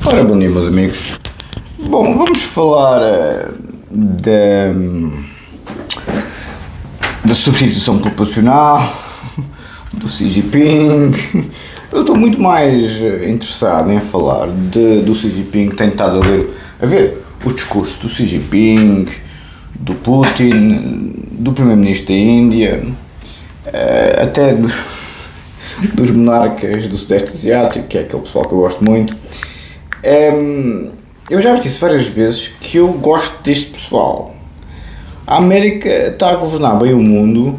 Ora, bom dia, meus amigos. Bom, vamos falar da substituição populacional, do Xi Jinping. Eu estou muito mais interessado em falar do Xi Jinping, que tenho estado a ver os discursos do Xi Jinping, do Putin, do Primeiro-Ministro da Índia, até dos monarcas do Sudeste Asiático, que é aquele pessoal que eu gosto muito. Eu já vos disse várias vezes que eu gosto deste pessoal. A América está a governar bem o mundo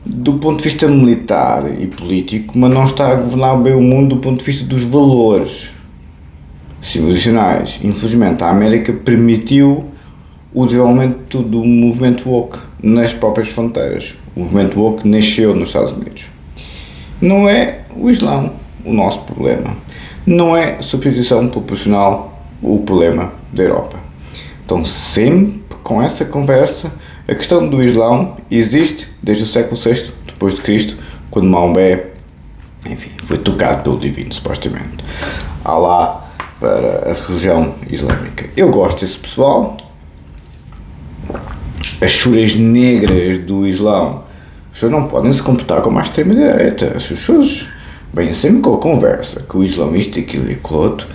do ponto de vista militar e político, mas não está a governar bem o mundo do ponto de vista dos valores civilizacionais. Infelizmente, a América permitiu o desenvolvimento do movimento woke nas próprias fronteiras. O movimento woke nasceu nos Estados Unidos. Não é o Islão o nosso problema. Não é a substituição populacional o problema da Europa. Então, sempre com essa conversa, a questão do Islão existe desde o século VI depois de Cristo, quando Maomé, enfim, foi tocado pelo divino, supostamente. Alá para a religião islâmica. Eu gosto desse pessoal. As churas negras do Islão, as pessoas não podem se comportar como a extrema-direita. As pessoas vêm sempre com a conversa, que o Islão isto, aquilo e aquilo outro.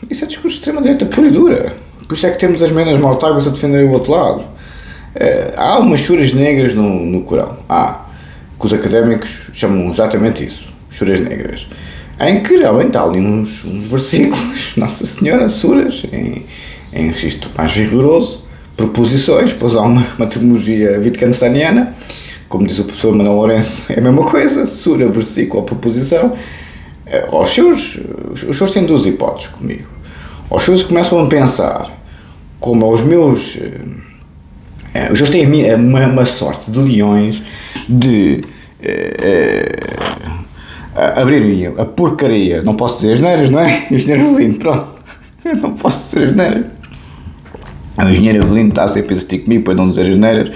Isso é discurso de extrema-direita pura e dura. Por isso é que temos as menas mortáguas a defenderem o outro lado. Há umas churas negras no Corão. Que os académicos chamam exatamente isso, churas negras. Em que realmente há ali uns versículos, Nossa Senhora, suras, em registro mais rigoroso, proposições, pois há uma terminologia wittgensteiniana, como diz o professor Manuel Lourenço, é a mesma coisa, sura, versículo ou proposição. Os seus têm duas hipóteses comigo. Os seus começam a pensar como os meus têm uma sorte de leões de abrirem a porcaria, não posso dizer asneiras, não é? O engenheiro Avelino, pronto, eu não posso dizer asneiras. O engenheiro Avelino está a ser pensativo comigo para não dizer asneiras.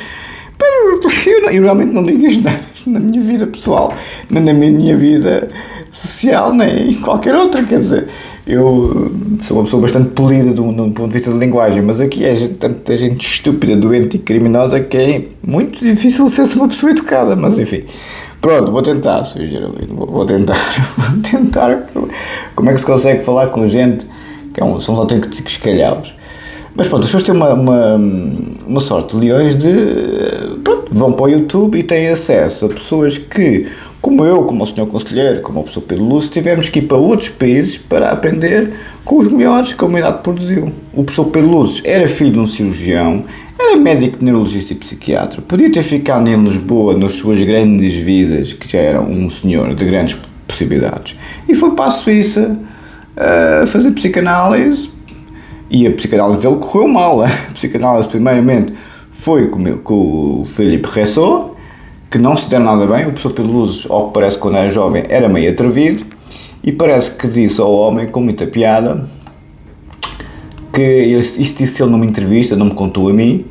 Eu realmente não digo asneiras na minha vida pessoal, nem na minha vida social, nem em qualquer outra, quer dizer, eu sou uma pessoa bastante polida do ponto de vista de linguagem, mas aqui é tanta gente estúpida, doente e criminosa que é muito difícil ser-se uma pessoa educada, mas enfim, pronto, vou tentar, Sr. Geraldino, vou tentar, como é que se consegue falar com gente que são autênticos calhaus. Mas pronto, as pessoas têm uma sorte de leões vão para o YouTube e têm acesso a pessoas que, como eu, como o Sr. Conselheiro, como o professor Pedro Lúcio, tivemos que ir para outros países para aprender com os melhores que a humanidade produziu. O professor Pedro Lúcio era filho de um cirurgião, era médico, neurologista e psiquiatra, podia ter ficado em Lisboa nas suas grandes vidas, que já era um senhor de grandes possibilidades, e foi para a Suíça a fazer psicanálise. E a psicanálise dele correu mal. A psicanálise, primeiramente, foi com o Philippe Ressot, que não se deram nada bem. O professor Pedro Luzes, ao que parece, quando era jovem, era meio atrevido, e parece que disse ao homem, com muita piada, que isto disse ele numa entrevista, não me contou a mim,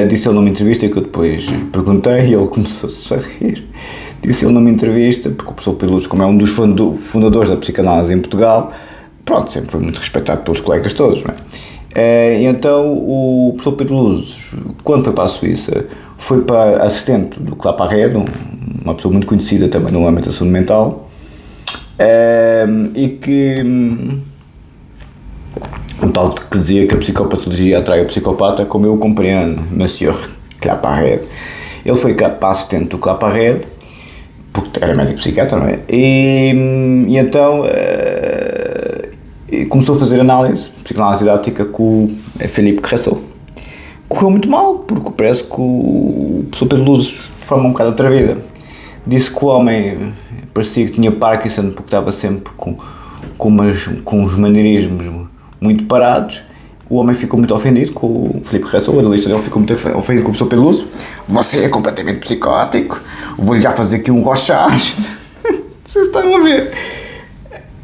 disse ele numa entrevista que eu depois perguntei e ele começou-se a rir. Disse ele numa entrevista, porque o professor Pedro Luzes, como é um dos fundadores da psicanálise em Portugal, pronto, sempre foi muito respeitado pelos colegas todos, não é? E então o professor Pedro Luzes, quando foi para a Suíça, foi para assistente do Claparède, uma pessoa muito conhecida também no âmbito da saúde mental, e que um tal que dizia que a psicopatologia atrai o psicopata, como eu compreendo, Monsieur Claparède. Ele foi para assistente do Claparède, porque era médico psiquiatra, não é? E então começou a fazer psicanálise didática com o Philippe Ressot. Correu muito mal, porque parece que o professor Pedro Luzes, de forma um bocado atrevida, disse que o homem parecia que tinha Parkinson porque estava sempre com os maneirismos muito parados. O homem ficou muito ofendido com o Philippe Ressot, o analista dele ficou muito ofendido com o professor Pedro Luzes. Você é completamente psicótico, vou-lhe já fazer aqui um rochage. Vocês estão a ver?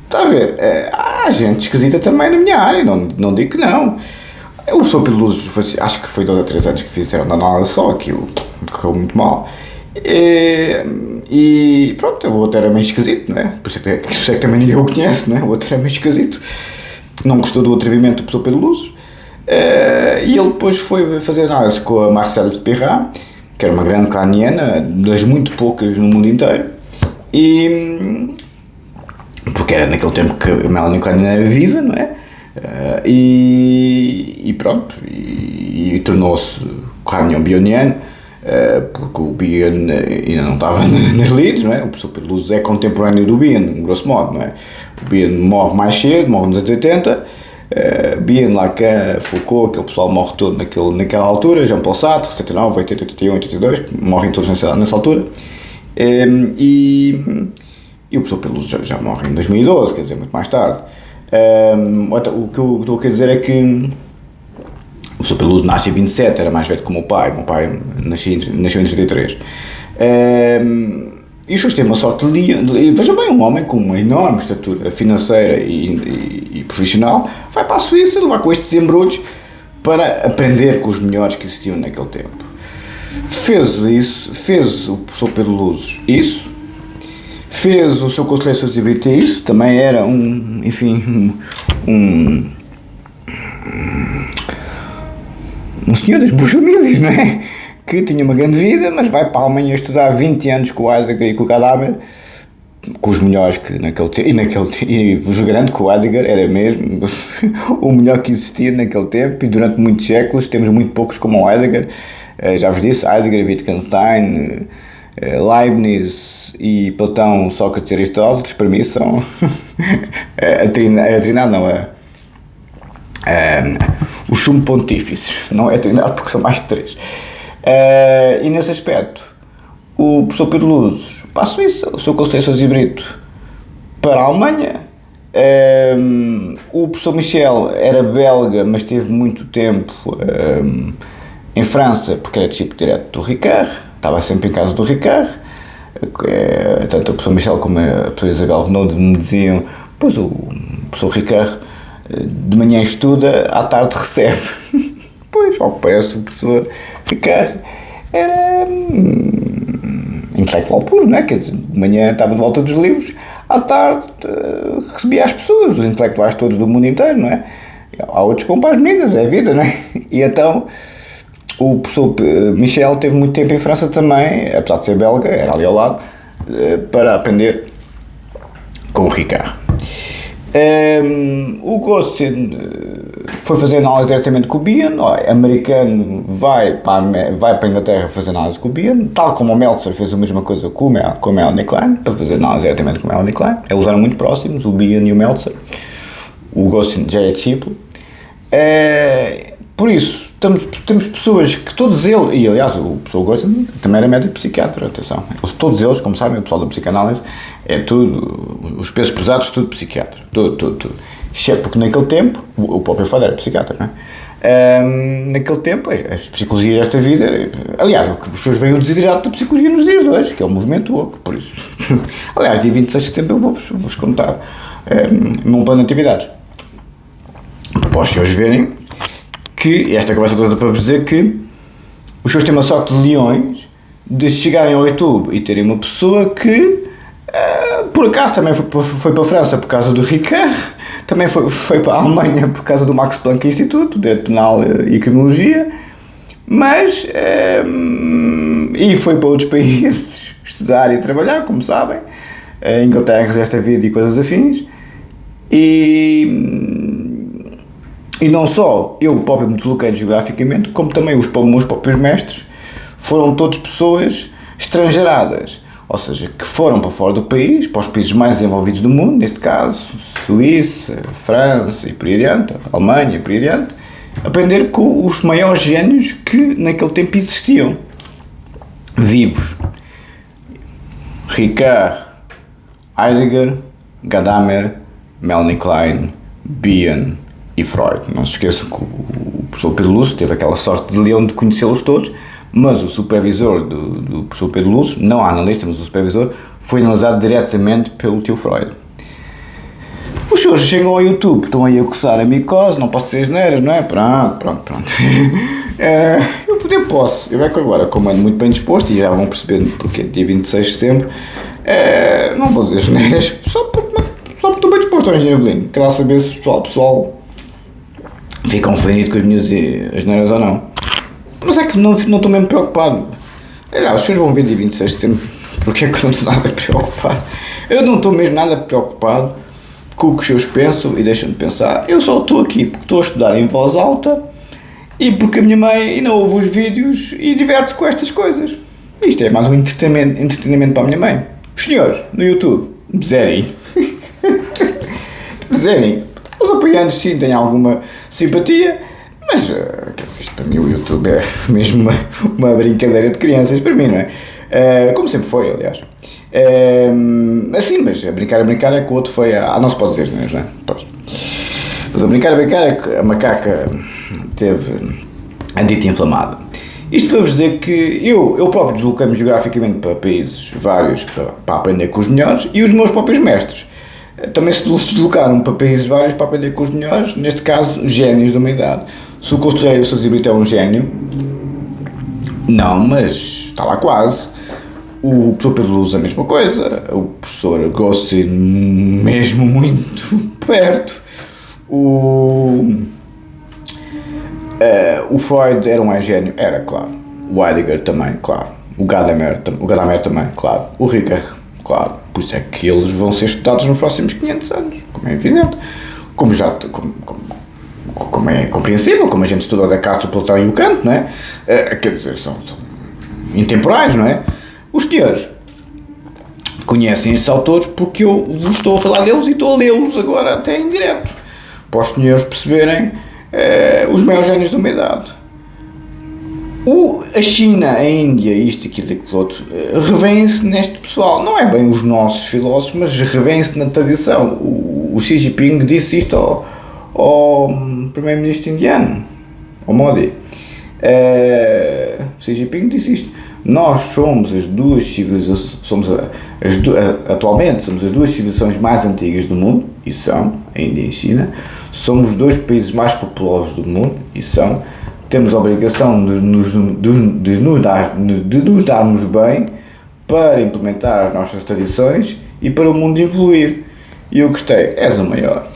Está a ver? Há gente esquisita também na minha área, não digo que não. O professor Pedro Luzes, acho que foi 2 ou 3 anos que fizeram na análise só, aquilo correu muito mal. E pronto, o outro era meio esquisito, não é? Por isso é que também ninguém o conhece, não é? O outro era meio esquisito. não gostou do atrevimento do professor Pedro Luzes, e ele depois foi fazer análise com a Marcelle de Perrat, que era uma grande claniana, das muito poucas no mundo inteiro, e porque era naquele tempo que a Melanie Klein era viva, não é? E pronto, e tornou-se crânio-bioniano, porque o Bion ainda não estava nas lides, não é? O professor Pedro Luzes é contemporâneo do Bion, grosso modo, não é? O Bion morre mais cedo, morre nos anos 80, Bion, Lacan, Foucault, aquele pessoal morre todo naquela altura, Jean-Paul Sartre, 79, 80, 81, 82, morrem todos nessa altura, e o professor Pedro Luzes já morre em 2012, quer dizer, muito mais tarde. O que eu estou a querer dizer é que o professor Pedro Luzes nasce em 27, era mais velho que o meu pai nasceu em 33. E os seus têm uma sorte de veja bem, um homem com uma enorme estatura financeira e profissional vai para a Suíça levar com estes embrulhos para aprender com os melhores que existiam naquele tempo. Fez o professor Pedro Luzes isso. Fez o seu conselheiro Sozibite isso, também era um senhor das boas famílias, não é? Que tinha uma grande vida, mas vai para a Alemanha estudar 20 anos com o Heidegger e com o Gadamer, com os melhores que naquele tempo, e vos garanto que o Heidegger era mesmo o melhor que existia naquele tempo, e durante muitos séculos temos muito poucos como o Heidegger. Já vos disse, Heidegger, Wittgenstein, Leibniz e Platão, Sócrates e Aristóteles, para mim são os sumo pontífices, não é a trindade porque são mais que 3. E nesse aspecto, o professor Pedro Luzes para a Suíça, o seu conselheiro Sozibite para a Alemanha, o professor Michel era belga, mas teve muito tempo em França, porque era discípulo direto do Ricard, estava sempre em casa do Ricard. Tanto o professor Michel como a professora Isabel Renaud me diziam: pois o professor Ricard de manhã estuda, à tarde recebe. Pois, ao que parece, o professor Ricard era intelectual puro, não é? Quer dizer, de manhã estava de volta dos livros, à tarde recebia as pessoas, os intelectuais todos do mundo inteiro, não é? Há outros que vão para as meninas, é a vida, não é? E então o professor Michel teve muito tempo em França também, apesar de ser belga, era ali ao lado, para aprender com o Ricard. O Gossin foi fazer análise diretamente com o Bion, americano vai para a Inglaterra fazer análise com o Bion, tal como o Meltzer fez a mesma coisa com a Melanie Klein, para fazer análise diretamente com a Melanie Klein. Eles eram muito próximos, o Bion e o Meltzer. O Gossin já é discípulo. Por isso, temos pessoas que todos eles, e aliás o professor Gossin também era médico psiquiatra, atenção, todos eles, como sabem, o pessoal da psicanálise, é tudo, os pesos pesados, tudo psiquiatra, tudo. Porque naquele tempo, o próprio Freud era psiquiatra, não é? Naquele tempo, as psicologias desta vida, aliás, as pessoas veem o desiderato da psicologia nos dias de hoje, que é o movimento woke, por isso. Aliás, dia 26 de setembro eu vou-vos contar num plano de atividades. Para os senhores verem que esta conversa toda para vos dizer que os senhores têm uma sorte de leões de chegarem ao YouTube e terem uma pessoa que por acaso também foi para a França por causa do Ricard, também foi para a Alemanha por causa do Max Planck Instituto, Direito Penal e Criminologia, mas e foi para outros países estudar e trabalhar, como sabem, Inglaterra, esta vida e coisas afins, e não só eu próprio me desloquei geograficamente, como também os meus próprios mestres foram todas pessoas estrangeiradas, ou seja, que foram para fora do país, para os países mais desenvolvidos do mundo, neste caso, Suíça, França e por aí adiante, Alemanha e por aí adiante, aprender com os maiores gênios que naquele tempo existiam, vivos. Ricard, Heidegger, Gadamer, Melanie Klein, Bion e Freud. Não se esqueçam que o professor Pedro Luzes teve aquela sorte de leão de conhecê-los todos, mas o supervisor do professor Pedro Luzes, não a analista, mas o supervisor, foi analisado diretamente pelo tio Freud. Os senhores chegam ao YouTube, estão aí a coçar a micose, não posso dizer asneiras, não é? Pronto. Eu posso. Eu é que agora, como ando muito bem disposto, e já vão perceber porque dia 26 de setembro, não vou dizer asneiras, só porque estou bem disposto ao engenheiro Avelino. Quero lá saber se o pessoal ficam ofendidos com as minhas asneiras ou não. Mas é que não estou mesmo preocupado. Os senhores vão ver dia 26 de setembro, porque é que eu não estou nada preocupado. Eu não estou mesmo nada preocupado com o que os senhores pensam e deixam de pensar. Eu só estou aqui porque estou a estudar em voz alta e porque a minha mãe ainda ouve os vídeos e diverte-se com estas coisas. Isto é mais um entretenimento para a minha mãe. Os senhores, no YouTube, zerem. Zerem. Os apoiantes sim têm alguma simpatia, mas isto para mim o YouTube é mesmo uma brincadeira de crianças, para mim, não é? Como sempre foi, aliás. Assim, mas a brincar é que o outro foi não se pode dizer, não é? Pois. Mas a brincar é que a macaca teve a dita inflamada. Isto para vos dizer que eu próprio desloquei-me geograficamente para países vários para aprender com os melhores, e os meus próprios mestres também se deslocaram para países vários para aprender com os melhores, neste caso génios da humanidade. Se o conselheiro Sousa Brito é um gênio, não, mas está lá quase. O professor Pedro Luz a mesma coisa, o professor Gossi mesmo muito perto, o Freud era um gênio, era, claro, o Heidegger também, claro, o Gadamer também, claro, o Ricoeur, claro, por isso é que eles vão ser estudados nos próximos 500 anos, como é evidente, como é compreensível, como a gente estuda o Descartes, o Platão e o Kant, não é? Quer dizer, são intemporais, não é? Os senhores conhecem estes autores porque eu vos estou a falar deles e estou a lê-los agora até em direto, para os senhores perceberem os maiores génios da humanidade. A China, a Índia, isto, aquilo e aquilo outro, revêem-se neste pessoal. Não é bem os nossos filósofos, mas revêem-se na tradição. O Xi Jinping disse isto ao primeiro-ministro indiano, ao Modi. Xi Jinping disse isto. Nós somos as duas civilizações, atualmente somos as duas civilizações mais antigas do mundo, e são, a Índia e a China. Somos os dois países mais populosos do mundo, e são. Temos a obrigação de nos darmos bem para implementar as nossas tradições e para o mundo evoluir. E eu gostei, és o maior.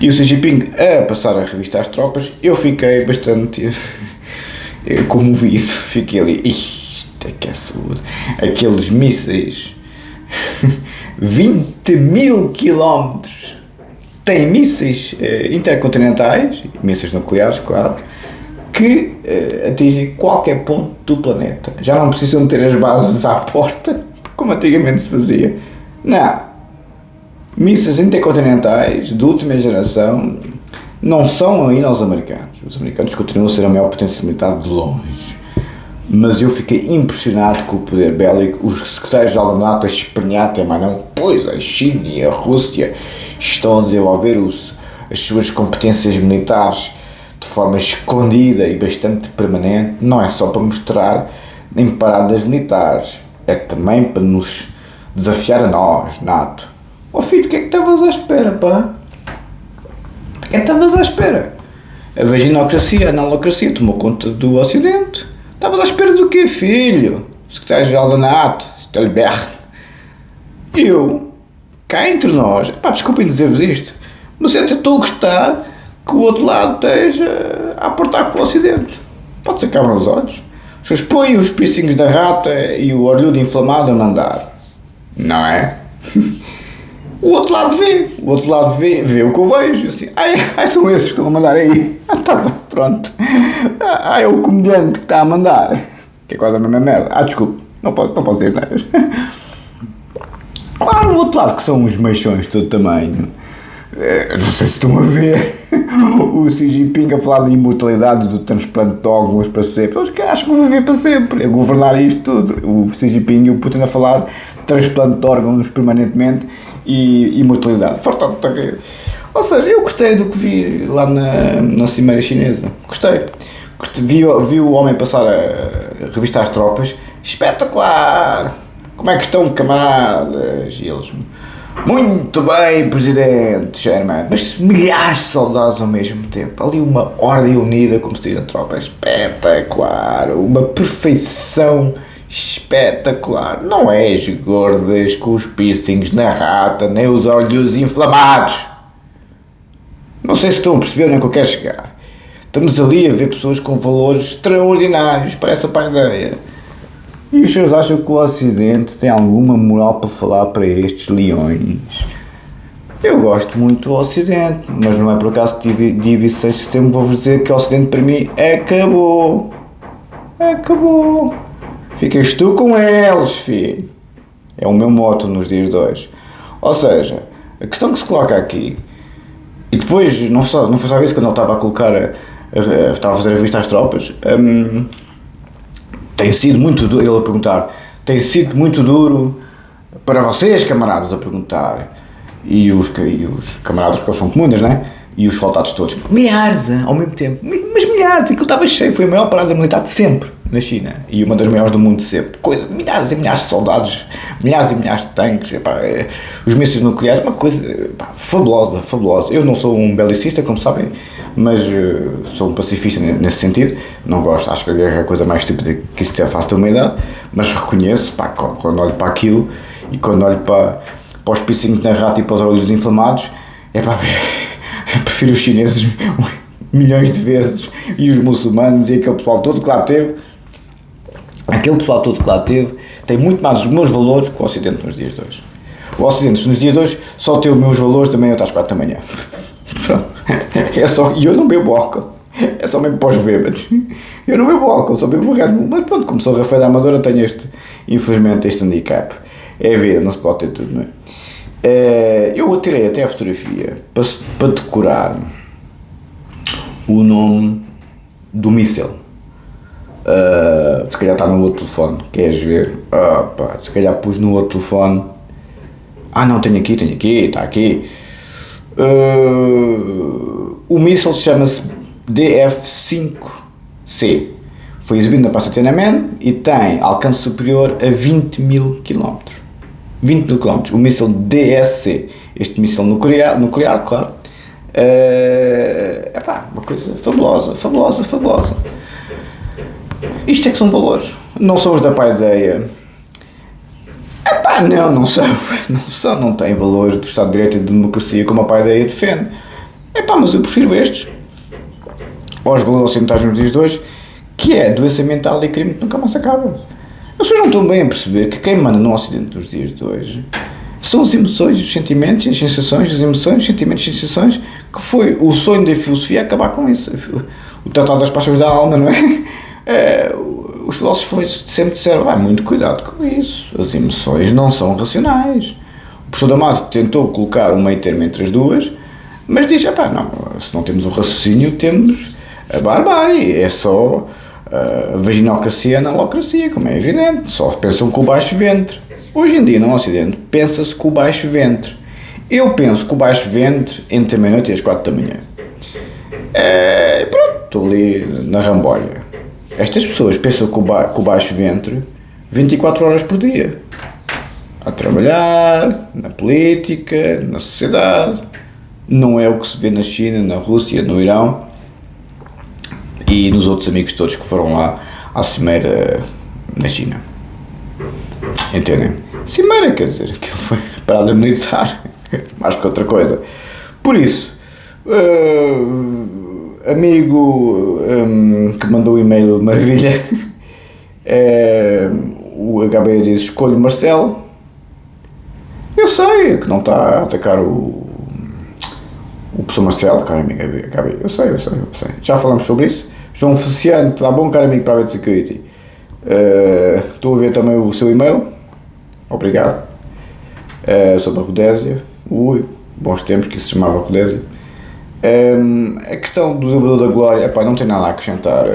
E o Xi Jinping a passar a revista às tropas, eu fiquei bastante comovido. Fiquei ali, isto é que é saúde. Aqueles mísseis, 20 mil quilómetros, têm mísseis intercontinentais, mísseis nucleares, claro, que atingem qualquer ponto do planeta. Já não precisam ter as bases à porta, como antigamente se fazia. Não. Mísseis intercontinentais de última geração não são ainda aos americanos. Os americanos continuam a ser a maior potência militar de longe. Mas eu fiquei impressionado com o poder bélico. Os secretários-geral da NATO a espernear até mais não. Pois a China e a Rússia estão a desenvolver as suas competências militares de forma escondida e bastante permanente. Não é só para mostrar em paradas militares, é também para nos desafiar a nós, NATO. Ó filho, do que é que estavas à espera, pá? Do que é que estavas à espera? A vaginocracia, a analocracia tomou conta do Ocidente. Estavas à espera do quê, filho? Secretário-geral da NATO, Stolberg. Eu, cá entre nós, pá, desculpem dizer-vos isto, mas eu estou a gostar que o outro lado esteja a aportar com o Ocidente. Pode ser que abram os olhos. Os seus põem os piercings da rata e o orlhudo inflamado a mandar. Não é? O outro lado vê o que eu vejo, assim, são esses que estão a mandar aí. Tá bem, pronto. É o comediante que está a mandar. Que é quase a mesma merda. Desculpe, não posso dizer nada. Claro, o outro lado que são os meixões de todo tamanho. Não sei se estão a ver o Xi Jinping a falar da imortalidade do transplante de órgãos para sempre. Eles que acham que vão viver para sempre, a governar isto tudo. O Xi Jinping e o Putin a falar de transplante de órgãos permanentemente e imortalidade. Ou seja, eu gostei do que vi lá na Cimeira Chinesa. Gostei. Vi o homem passar a revistar as tropas. Espetacular! Como é que estão, camaradas? E eles... Muito bem, presidente, Sherman. Mas milhares de soldados ao mesmo tempo. Ali uma ordem unida, como se diz na tropa. Espetacular. Uma perfeição espetacular. Não é as gordas com os piercings na rata, nem os olhos inflamados. Não sei se estão a perceber onde é que eu quero chegar. Estamos ali a ver pessoas com valores extraordinários para essa paideia. E os senhores acham que o Ocidente tem alguma moral para falar para estes leões? Eu gosto muito do Ocidente, mas não é por acaso que dia 26 de setembro vou-vos dizer que o Ocidente para mim acabou. Acabou. Ficas tu com eles, filho. É o meu moto nos dias de hoje. Ou seja, a questão que se coloca aqui, e depois, não foi só isso, quando ele estava a colocar, estava a fazer a revista às tropas, tem sido muito duro, ele a perguntar, tem sido muito duro para vocês, camaradas, a perguntar, e os camaradas, porque eles são comunas, né? E os soldados todos, milhares, ao mesmo tempo, mas milhares, aquilo estava cheio, foi a maior parada militar de sempre na China, e uma das maiores do mundo de sempre, milhares e milhares de soldados, milhares e milhares de tanques, epá, os mísseis nucleares, uma coisa, epá, fabulosa, fabulosa. Eu não sou um belicista, como sabem, mas sou um pacifista nesse sentido, não gosto, acho que a guerra é a coisa mais estúpida que isso faz ter uma idade, mas reconheço, pá, quando olho para aquilo, e quando olho para os piercings na rata e para os olhos inflamados, epá, prefiro os chineses milhões de vezes, e os muçulmanos, e aquele pessoal todo que lá teve, tem muito mais os meus valores que o Ocidente nos dias de hoje. O Ocidente nos dias de hoje só tem os meus valores também até às 4 da manhã. E eu não bebo álcool, é só mesmo para os bêbados. Eu não bebo álcool, só bebo Red Bull, mas pronto, como sou Rafael da Amadora, tenho infelizmente este handicap. É a vida, não se pode ter tudo, não é? Eu tirei até a fotografia para decorar o nome do míssil. Se calhar está no outro telefone, queres ver? Se calhar pus no outro telefone. Não, tenho aqui, está aqui. O míssil chama-se DF-5C. Foi exibido na Praça Tiananmen e tem alcance superior a 20 mil km. 20 mil km. O míssil DSC. Este míssil nuclear, claro. Uma coisa fabulosa. Isto é que são valores. Não são os da paideia. Não são. Não têm valores do Estado de Direito e de democracia como a paideia defende. Mas eu prefiro estes aos valores ocidentais nos dias de hoje, que é doença mental e crime que nunca mais acaba. As pessoas não estão bem a perceber que quem manda no Ocidente nos dias de hoje são as emoções, os sentimentos, as sensações, os sentimentos e as sensações, que foi o sonho da filosofia acabar com isso. O Tratado das Paixões da Alma, não é? Os filósofos sempre disseram, muito cuidado com isso, as emoções não são racionais. O professor Damasio tentou colocar um meio termo entre as duas, mas diz, se não temos o raciocínio, temos a barbárie, é só a vaginocracia e a analocracia, como é evidente, só pensam com o baixo ventre. Hoje em dia, no Ocidente, pensa-se com o baixo ventre. Eu penso com o baixo ventre entre a meia-noite e as 4 da manhã. Pronto, estou ali na rambolha. Estas pessoas pensam com o baixo ventre 24 horas por dia. A trabalhar, na política, na sociedade. Não é o que se vê na China, na Rússia, no Irão e nos outros amigos todos que foram lá à cimeira na China. Entendem? Cimeira, quer dizer, aquilo foi parada militar, mais que outra coisa. Por isso, amigo que mandou o e-mail de maravilha, o HB diz, escolho Marcelo. Eu sei que não está a atacar o professor Marcelo, caro amigo HB, eu sei. Já falamos sobre isso. João Feliciano, está bom, caro amigo Private Security. Estou a ver também o seu e-mail. Obrigado. Sobre a Rodésia. Bons tempos que isso se chamava Rodésia. A questão do elevador da Glória, não tem nada a acrescentar.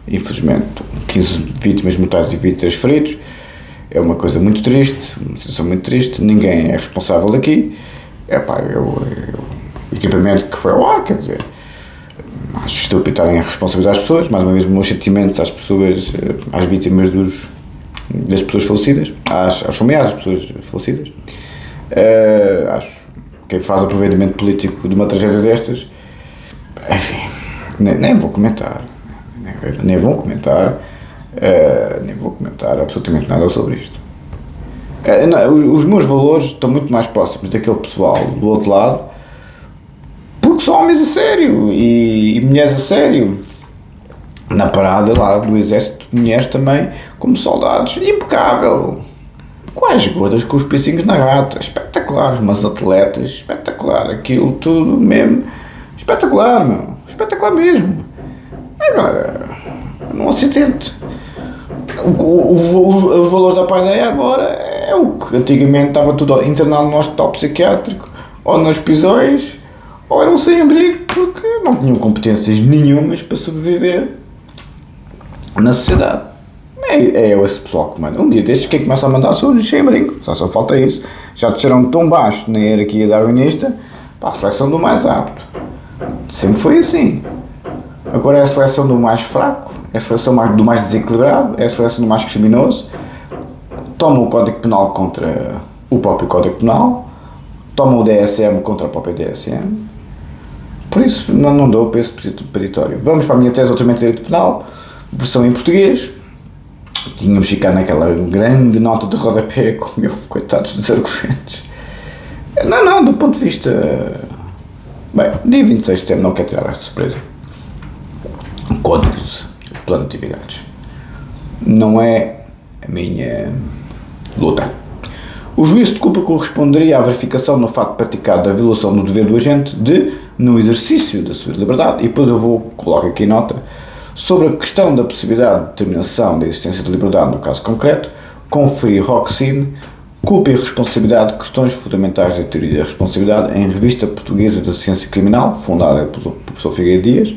Infelizmente, 15 vítimas mortais e 23 feridos. É uma coisa muito triste, uma situação muito triste. Ninguém é responsável daqui. O equipamento que foi ao ar, quer dizer, acho estúpido estarem a responsabilizar as pessoas. Mais uma vez, meus sentimentos às pessoas, às vítimas das pessoas falecidas, aos familiares das pessoas falecidas. Acho que quem faz aproveitamento político de uma tragédia destas, enfim, nem vou comentar absolutamente nada sobre isto. Os meus valores estão muito mais próximos daquele pessoal do outro lado, porque são homens a sério e mulheres a sério. Na parada lá do exército, mulheres também como soldados, impecável. Quais gotas com os piercings na rata, espetacular, umas atletas, espetacular, aquilo tudo mesmo, espetacular, meu, espetacular mesmo. Agora, num acidente, os valores da paideia agora é o que antigamente estava tudo internado no hospital psiquiátrico, ou nas prisões, ou eram sem abrigo, porque não tinham competências nenhumas para sobreviver na sociedade. É esse pessoal que manda. Um dia destes, quem começa a mandar são os sem abrigo, só falta isso. Já desceram tão baixo na hierarquia darwinista para a seleção do mais apto. Sempre foi assim. Agora é a seleção do mais fraco, é a seleção do mais desequilibrado, é a seleção do mais criminoso. Toma o Código Penal contra o próprio Código Penal, toma o DSM contra a própria DSM. Por isso, não dou para esse peditório. Vamos para a minha tese, altamente direito penal, versão em português. Tínhamos ficado naquela grande nota de rodapé com coitados dos argumentos. Não, do ponto de vista... Bem, dia 26 de setembro não quero tirar esta surpresa. Código-vos o plano de atividades. Não é a minha luta. O juízo de culpa corresponderia à verificação no facto praticado da violação do dever do agente no exercício da sua liberdade, e depois eu coloco aqui nota, sobre a questão da possibilidade de determinação da existência de liberdade no caso concreto, conferir Roxine, culpa e responsabilidade de questões fundamentais da teoria da responsabilidade em Revista Portuguesa da Ciência Criminal, fundada pelo professor Figueiredo Dias,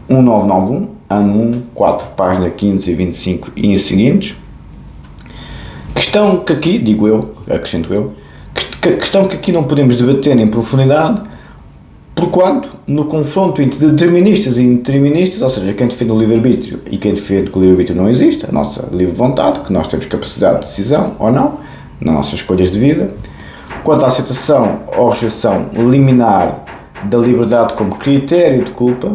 1991, ano 1, 4, página 15 e 25 e seguintes. Questão que aqui, digo eu, acrescento eu, questão que aqui não podemos debater em profundidade, porquanto, no confronto entre deterministas e indeterministas, ou seja, quem defende o livre-arbítrio e quem defende que o livre-arbítrio não existe, a nossa livre vontade, que nós temos capacidade de decisão ou não, nas nossas escolhas de vida, quanto à aceitação ou rejeição liminar da liberdade como critério de culpa,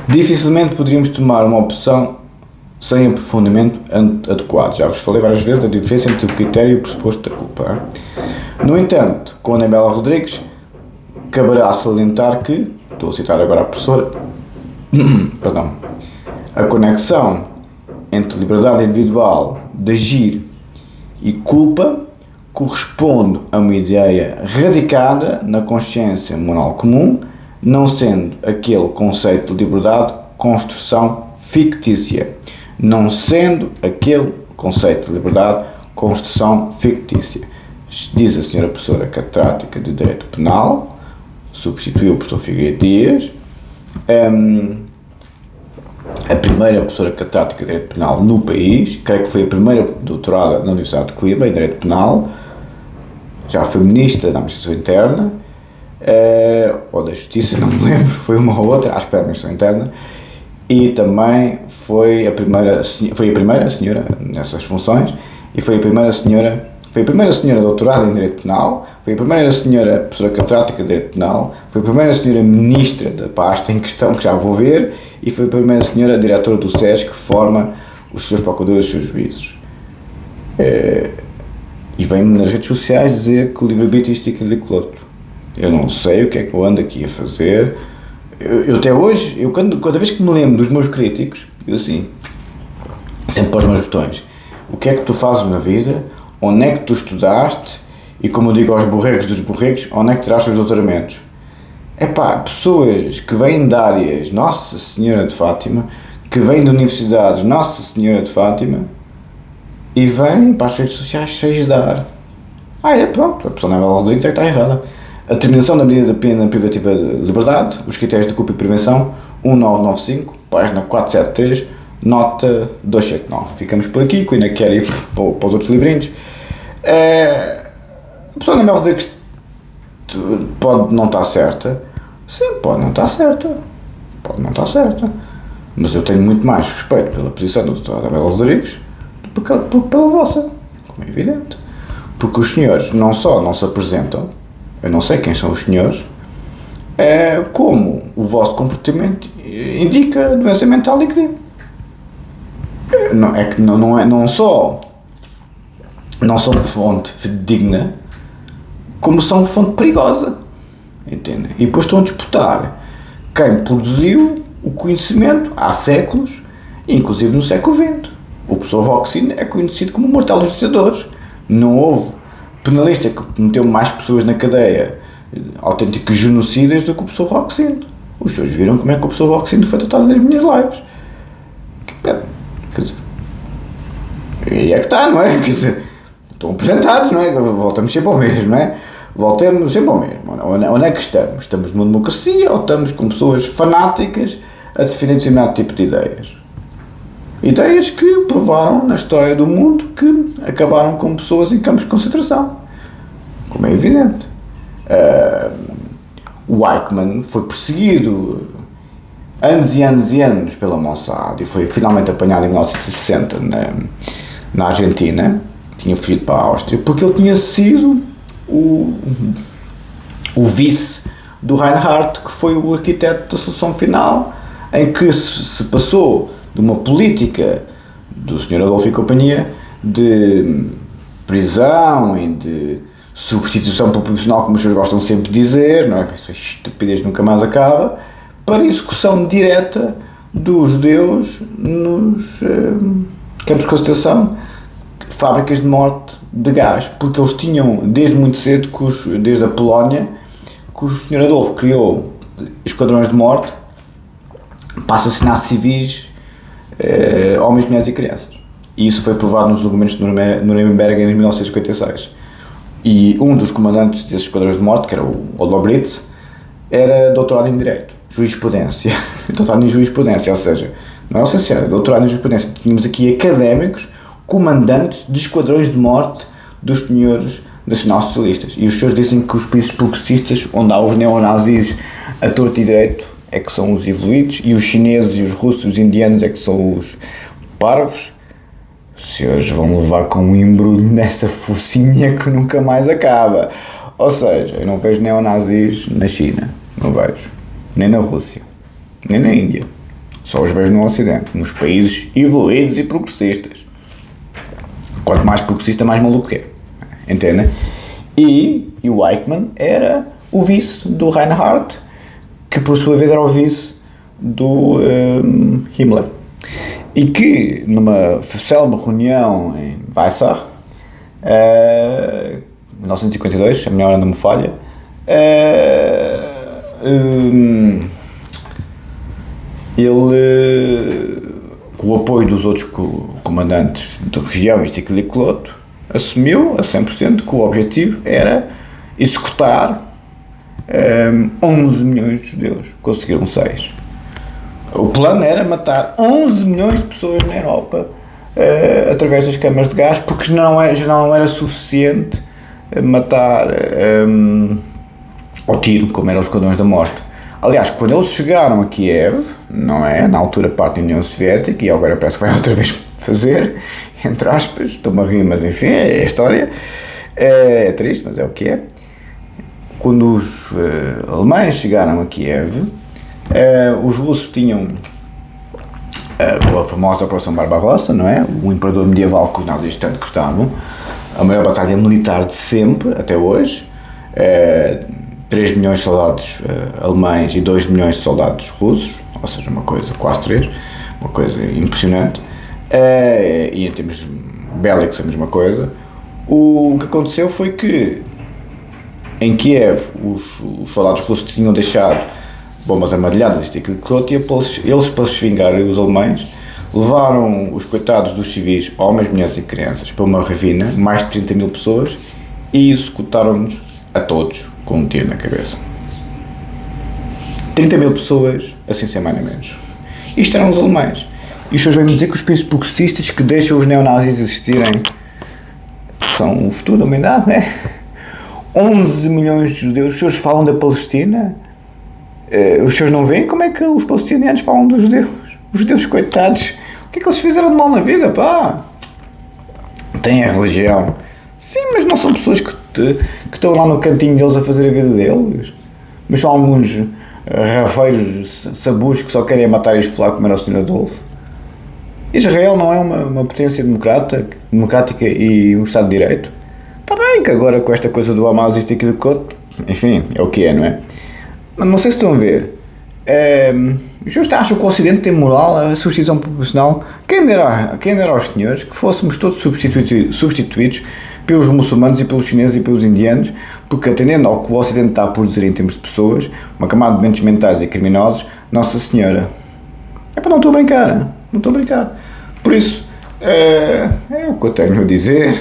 dificilmente poderíamos tomar uma opção sem aprofundamento adequado. Já vos falei várias vezes da diferença entre o critério e o pressuposto da culpa. No entanto, com a Anabela Rodrigues, caberá salientar que, estou a citar agora a professora, perdão, a conexão entre liberdade individual de agir e culpa corresponde a uma ideia radicada na consciência moral comum, não sendo aquele conceito de liberdade construção fictícia. Não sendo aquele conceito de liberdade construção fictícia. Diz a senhora professora catedrática de Direito Penal, substituiu o professor Figueiredo Dias, a primeira professora catedrática de Direito Penal no país, creio que foi a primeira doutorada na Universidade de Coimbra em Direito Penal, já foi ministra da Administração Interna, ou da Justiça, não me lembro, foi uma ou outra, acho que foi a Administração Interna, e também foi a primeira senhora nessas funções, e foi a primeira senhora doutorada em Direito Penal, foi a primeira senhora professora catedrática de Direito Penal, foi a primeira senhora ministra da pasta em questão, que já vou ver, e foi a primeira senhora diretora do SES que forma os seus procuradores e os seus juízes. E vem-me nas redes sociais dizer que o livre-arbítrio isto e aquilo e aquilo outro. Eu não sei o que é que eu ando aqui a fazer. Eu até hoje, cada vez que me lembro dos meus críticos, eu assim, sempre para os meus botões, o que é que tu fazes na vida, onde é que tu estudaste, e como eu digo aos borregos dos borregos, onde é que tiraste os doutoramentos? Pessoas que vêm de áreas Nossa Senhora de Fátima, que vêm de universidades Nossa Senhora de Fátima, e vêm para as redes sociais cheios de ar. Pronto, a pessoa Anabela Rodrigues é que está errada. A determinação da medida da pena privativa de liberdade, os critérios de culpa e prevenção, 1995, página 473, nota 279. Ficamos por aqui, que ainda quero ir para os outros livrinhos. A pessoa Anabela Rodrigues pode não estar certa. Sim, pode não estar certa. Mas eu tenho muito mais respeito pela posição da doutora Anabela Rodrigues do que pela vossa, como é evidente. Porque os senhores não só não se apresentam, eu não sei quem são os senhores, como o vosso comportamento indica doença mental e crime. Não só não são fonte digna, como são fonte perigosa. entende? E depois estão a disputar quem produziu o conhecimento há séculos, inclusive no século XX. O professor Roxin é conhecido como o mortal dos ditadores. Não houve penalista que meteu mais pessoas na cadeia, autênticos genocidas, do que o professor Roxin. Os senhores viram como é que o professor Roxin foi tratado nas minhas lives. Quer dizer, e é que está, não é? Quer dizer, estão apresentados, não é? Voltamos sempre ao mesmo, não é? Voltemos sempre ao mesmo. Onde é que estamos? Estamos numa democracia ou estamos com pessoas fanáticas a defender determinado tipo de ideias? Ideias que provaram na história do mundo que acabaram com pessoas em campos de concentração, como é evidente. O Eichmann foi perseguido anos e anos e anos pela Mossad e foi finalmente apanhado em 1960 na Argentina. Tinha fugido para a Áustria porque ele tinha sido o vice do Reinhardt, que foi o arquiteto da solução final, em que se passou de uma política do Sr. Adolfo e companhia de prisão e de substituição proporcional, como os senhores gostam sempre de dizer, não é? Essa estupidez nunca mais acaba, para execução direta dos judeus nos campos de concentração, fábricas de morte de gás, porque eles tinham desde muito cedo, desde a Polónia, que o Sr. Adolfo criou esquadrões de morte para assassinar civis, homens, mulheres e crianças. E isso foi provado nos documentos de Nuremberg em 1956. E um dos comandantes desses esquadrões de morte, que era o Odlobritz, era doutorado em Direito, jurisprudência, doutorado em jurisprudência, ou seja, não é licenciado, é doutorado em jurisprudência. Tínhamos aqui académicos, comandantes de esquadrões de morte dos senhores nacional-socialistas. E os senhores dizem que os países progressistas, onde há os neonazis a torto e direito, é que são os evoluídos, e os chineses e os russos e os indianos é que são os parvos. Os senhores vão levar com um embrulho nessa focinha que nunca mais acaba. Ou seja, eu não vejo neonazis na China, não vejo, nem na Rússia, nem na Índia. Só os vejo no Ocidente, nos países evoluídos e progressistas. Quanto mais progressista, mais maluco é. Entendem? E o Eichmann era o vice do Reinhardt, que por sua vez era o vice do Himmler. E que, numa célebre reunião em Weissach, 1952, a minha hora não me falha, ele, com o apoio dos outros comandantes da região, este Iclicoto, assumiu a 100% que o objetivo era executar 11 milhões de judeus. Conseguiram 6. O plano era matar 11 milhões de pessoas na Europa através das câmaras de gás, porque já não era suficiente matar ao tiro, como eram os esquadrões da morte. Aliás, quando eles chegaram a Kiev, não é? Na altura parte da União Soviética, e agora parece que vai outra vez fazer, entre aspas, estou-me a rir, mas enfim, é a história, é triste, mas é o que é. Quando os alemães chegaram a Kiev, os russos tinham a famosa Operação Barbarossa, não é? O imperador medieval que os nazis tanto gostavam, a maior batalha militar de sempre, até hoje, 3 milhões de soldados alemães e 2 milhões de soldados russos, ou seja, uma coisa, quase 3, uma coisa impressionante, e em termos bélicos a mesma coisa. O que aconteceu foi que em Kiev os soldados russos tinham deixado bombas armadilhadas, isto e aquilo todo, e eles, para se vingarem, os alemães, levaram os coitados dos civis, homens, mulheres e crianças, para uma ravina, mais de 30 mil pessoas, e executaram-nos a todos com um tiro na cabeça. 30 mil pessoas, assim sem mais nem menos. Isto eram os alemães. E os senhores vêm-me dizer que os países progressistas que deixam os neonazis existirem são o futuro da humanidade, não é? 11 milhões de judeus, os senhores falam da Palestina? Os senhores não veem como é que os palestinianos falam dos judeus? Os judeus coitados, o que é que eles fizeram de mal na vida, pá? Têm a religião. Sim, mas não são pessoas que estão lá no cantinho deles a fazer a vida deles. Mas são alguns rafeiros sabus que só querem matar e esfolar como era o Sr. Adolfo. Israel não é uma potência democrática e um Estado de Direito? Está bem que agora com esta coisa do Hamas, isto e aquilo, enfim, é o que é, não é? Mas não sei se estão a ver. Os senhores acham que o Ocidente tem moral a substituição proporcional? Quem dera aos senhores que fôssemos todos substituídos pelos muçulmanos e pelos chineses e pelos indianos, porque atendendo ao que o Ocidente está a produzir em termos de pessoas, uma camada de doentes mentais e criminosos, Nossa Senhora. Não estou a brincar, não estou a brincar. Por isso, é o que eu tenho a dizer.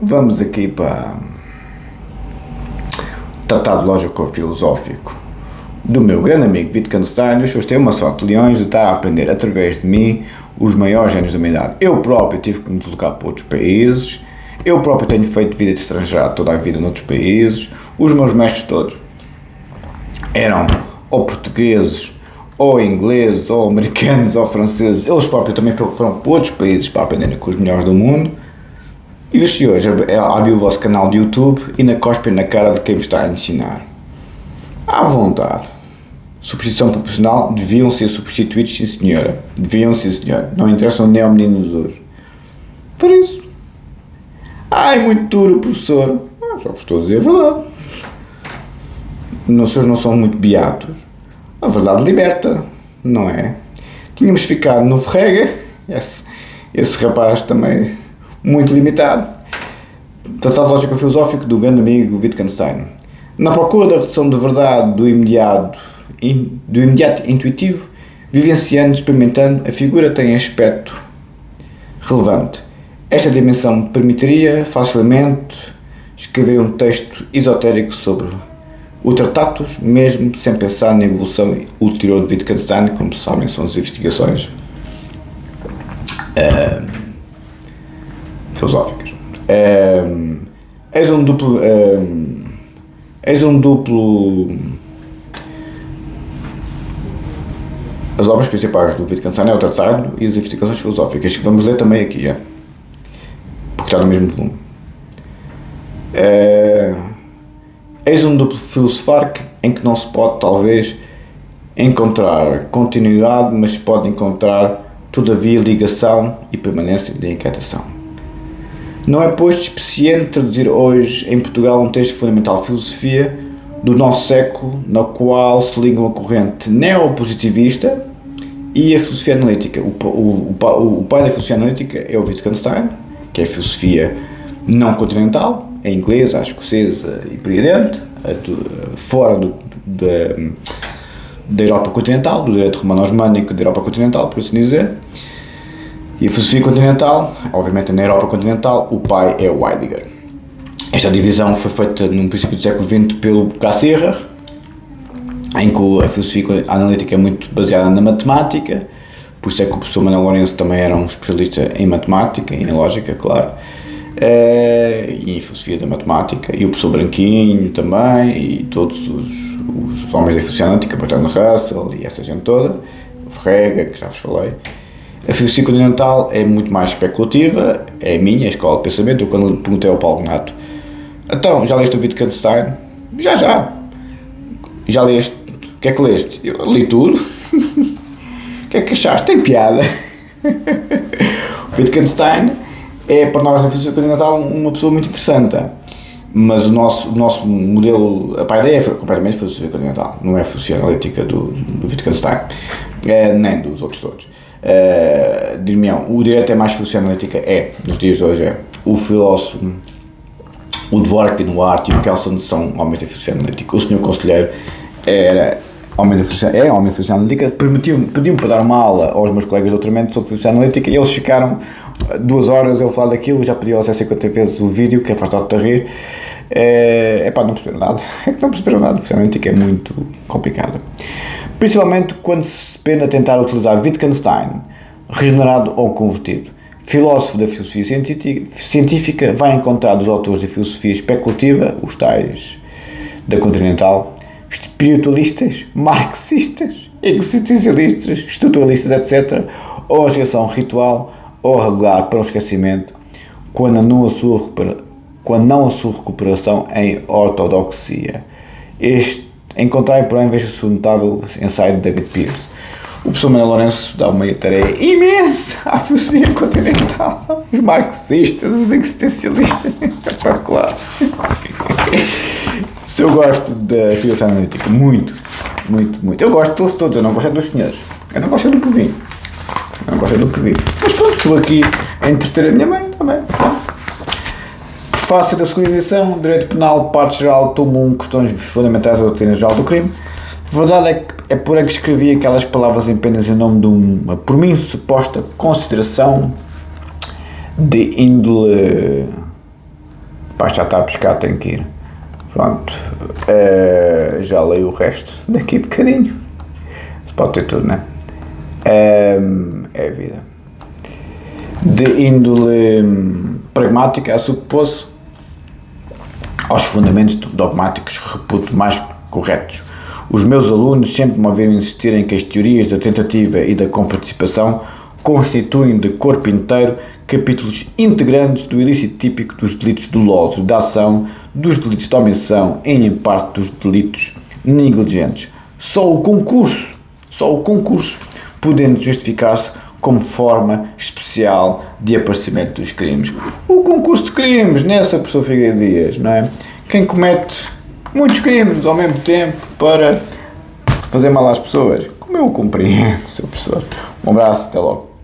Vamos aqui para o Tratado Lógico-Filosófico do meu grande amigo Wittgenstein. Os senhores têm uma sorte de leões de estar a aprender através de mim os maiores génios da minha idade. Eu próprio tive que me deslocar para outros países, eu próprio tenho feito vida de estrangeiro toda a vida noutros países. Os meus mestres todos eram ou portugueses, ou ingleses, ou americanos, ou franceses. Eles próprios também foram para outros países para aprenderem com os melhores do mundo. E os senhores abrem o vosso canal de YouTube e na cospem na cara de quem vos está a ensinar. À vontade. Substituição proporcional, deviam ser substituídos, sim senhora. Deviam, sim senhora. Não interessam nem ao menino dos outros. Por isso. Ai, muito duro, professor. Só vos estou a dizer a verdade. Os senhores não são muito beatos. A verdade liberta, não é? Tínhamos ficado no Ferrega, esse rapaz também muito limitado. Tratado Lógico-Filosófico do grande amigo Wittgenstein. Na procura da redução de verdade do imediato intuitivo, vivenciando, experimentando, a figura tem aspecto relevante. Esta dimensão permitiria facilmente escrever um texto esotérico sobre o Tratatus, mesmo sem pensar na evolução ulterior de Wittgenstein, como sabem, são as investigações filosóficas. Eis um duplo. As obras principais do Wittgenstein é o Tratado e as investigações filosóficas, que vamos ler também aqui, porque está no mesmo volume. Eis um duplo filosofar em que não se pode, talvez, encontrar continuidade, mas se pode encontrar, todavia, ligação e permanência de inquietação. Não é, pois, despeciente traduzir hoje em Portugal um texto fundamental de filosofia do nosso século, na qual se ligam a corrente neopositivista e a filosofia analítica. O pai da filosofia analítica é o Wittgenstein, que é a filosofia não continental, a inglesa, a escocesa e por aí adiante, fora da Europa continental, do direito romano-osmânico da Europa continental, por assim dizer. E a filosofia continental, obviamente na Europa continental, o pai é o Heidegger. Esta divisão foi feita no princípio do século XX pelo Cassirer, em que a filosofia analítica é muito baseada na matemática, por isso é que o professor Manuel Lourenço também era um especialista em matemática, em lógica, claro, e em filosofia da matemática, e o professor Branquinho também, e todos os homens da filosofia analítica, Bertrand Russell e essa gente toda, o Frege, que já vos falei. A filosofia continental é muito mais especulativa, é a minha escola de pensamento. Eu, quando perguntei ao Paulo Nato, então, já leste o Wittgenstein? Já leste? O que é que leste? Eu li tudo. O que é que achaste? Tem piada. O Wittgenstein é, para nós na filosofia continental, uma pessoa muito interessante, mas o nosso modelo, a ideia é completamente filosofia continental, não é a filosofia analítica do Wittgenstein, nem dos outros todos. Dir-me-ão, o direito é mais filosofia analítica? Nos dias de hoje o filósofo, o Dworkin, o Hart e o Kelsen são homens da filosofia analítica. O senhor conselheiro era homem da filosofia analítica, pediam para dar uma aula aos meus colegas de doutoramento sobre filosofia analítica e eles ficaram 2 horas eu falar daquilo, já pedi aos 50 vezes o vídeo, que é fartado de rir. Não perceberam nada. É que não perceberam nada, a filosofia analítica é muito complicada. Principalmente quando se pena tentar utilizar Wittgenstein, regenerado ou convertido. Filósofo da filosofia científica, vai encontrar dos autores de filosofia especulativa, os tais da continental, espiritualistas, marxistas, existencialistas, estruturalistas, etc., ou a reação ritual ou regular para o esquecimento, quando não a sua recuperação em ortodoxia. Encontrei, porém, veja-se o notável ensaio de David Pearce. O professor Manuel Lourenço dá uma tarefa imensa à filosofia continental, os marxistas, os existencialistas, para claro. Se eu gosto da filosofia analítica, muito. muito. Eu gosto deles todos, eu não gosto dos senhores. Eu não gosto do povinho. Mas pronto, estou aqui a entreter a minha mãe também. Prefácio da segunda edição, Direito Penal, Parte Geral, tomo 1, Questões Fundamentais da Doutrina Geral do Crime. Verdade é por aí que escrevi aquelas palavras apenas em nome de uma, por mim, suposta consideração de índole... Pá, já está a pescar, tenho que ir. Pronto, já leio o resto daqui a bocadinho. Se pode ter tudo, não é? É a vida. De índole pragmática, a supor-se aos fundamentos dogmáticos reputo mais corretos. Os meus alunos sempre me ouviram insistir em que as teorias da tentativa e da comparticipação constituem de corpo inteiro capítulos integrantes do ilícito típico dos delitos dolosos da ação, dos delitos de omissão e, em parte, dos delitos negligentes. Só o concurso, podendo justificar-se como forma especial de aparecimento dos crimes. O concurso de crimes, nessa pessoa Figueiredo Dias, não é? Quem comete muitos crimes ao mesmo tempo para fazer mal às pessoas. Como eu compreendo, Sr. Professor. Um abraço, até logo.